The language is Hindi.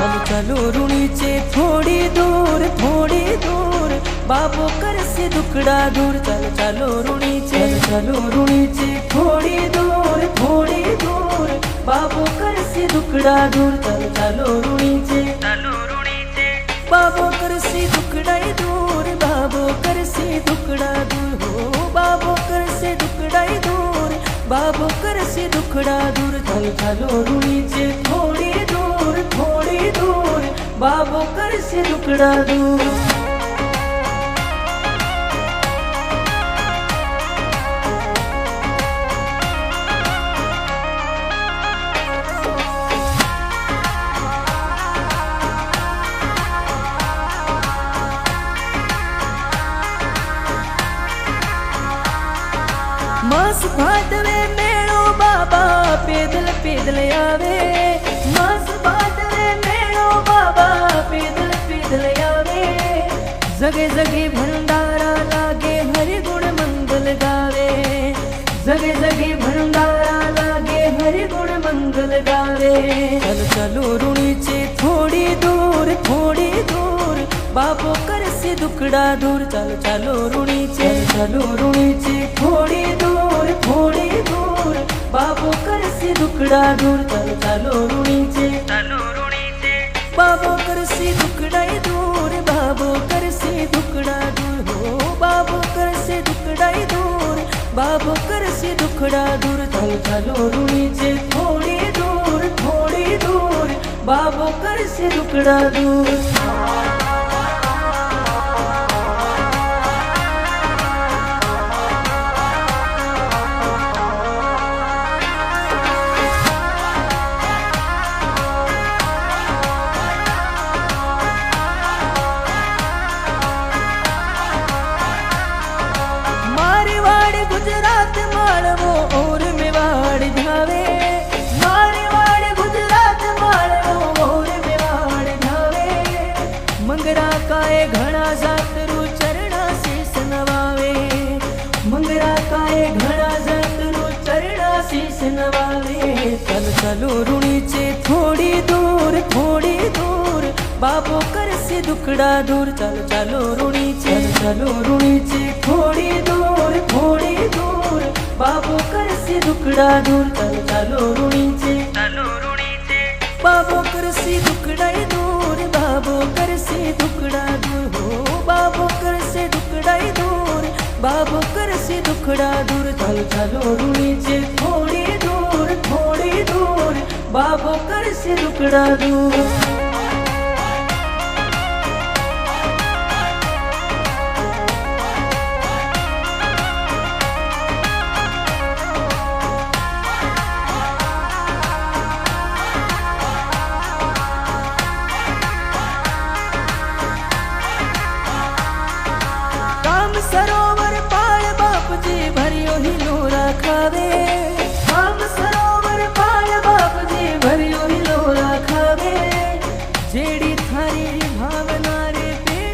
चलो रूणीचे थोड़ी दूर बाबो कर से दुखड़ा दूर। चलो चलो रूणीचे थोड़ी दूर बाबो कर से दुखड़ा दूर। चलो चलो रूणीचे बाबो कर से दुखड़ाई दूर, बाबो कर से दुखड़ा दूर हो, बाबो कर से दुखड़ाई दूर, बाबो कर से दुखड़ा दूर। चलो चलो रूणीचे थोड़ी दूर बाबो कर से दुखड़ा दूर। मास भादवे मेड़ो बाबा पैदल पैदल आवे, मास भादवे मेड़ो बाबा पैदल आवे। जगे जगे भंडारा लागे हरि गुण मंगल गावे, जगे जगे भंडारा लागे हरि गुण मंगल गावे। चलो चलो रूणीचे थोड़ी दूर बाबो कर से दुखड़ा दूर। चलो चलो रूणीचे थोड़ी दूर बाबो कर से दुखड़ा दूर। चलो चलो रूणीचे बाबो कर से दुखड़ाई दूर, बाबो कर से दुखड़ा दूर हो, बाबो कर से दुखड़ाई दूर, बाबो कर से दुखड़ा दूर। चलो चलो रूणीचे थोड़ी दूर बाबो कर से दुखड़ा दूर। गुजरात मालवो और मेवाड़ धावे, मारवाड़ गुजरात मालवो और मेवाड़ धावे। मंगरा काए घना जातरू चरणा शीश नवावे, मंगरा काए घना जातरू चरणा शीश नवावे। चलो चलो रूणीचे थोड़ी दूर बाबो कर से दुखड़ा दूर। चलो चलो रूणीचे थोड़ी दूर बाबो कर से दुखड़ा दूर। चलो चलो रूणीचे बाबो कर से दुखड़ाई दूर, बाबो कर से दुखड़ा दूर हो, बाबो कर से दुखड़ाई दूर, बाबो कर से दुखड़ा दूर। चलो चलो रूणीचे थोड़ी दूर बाबो कर से दुखड़ा दूर। सरोवर पाल बाप जी भरियो हिलोरा खावे,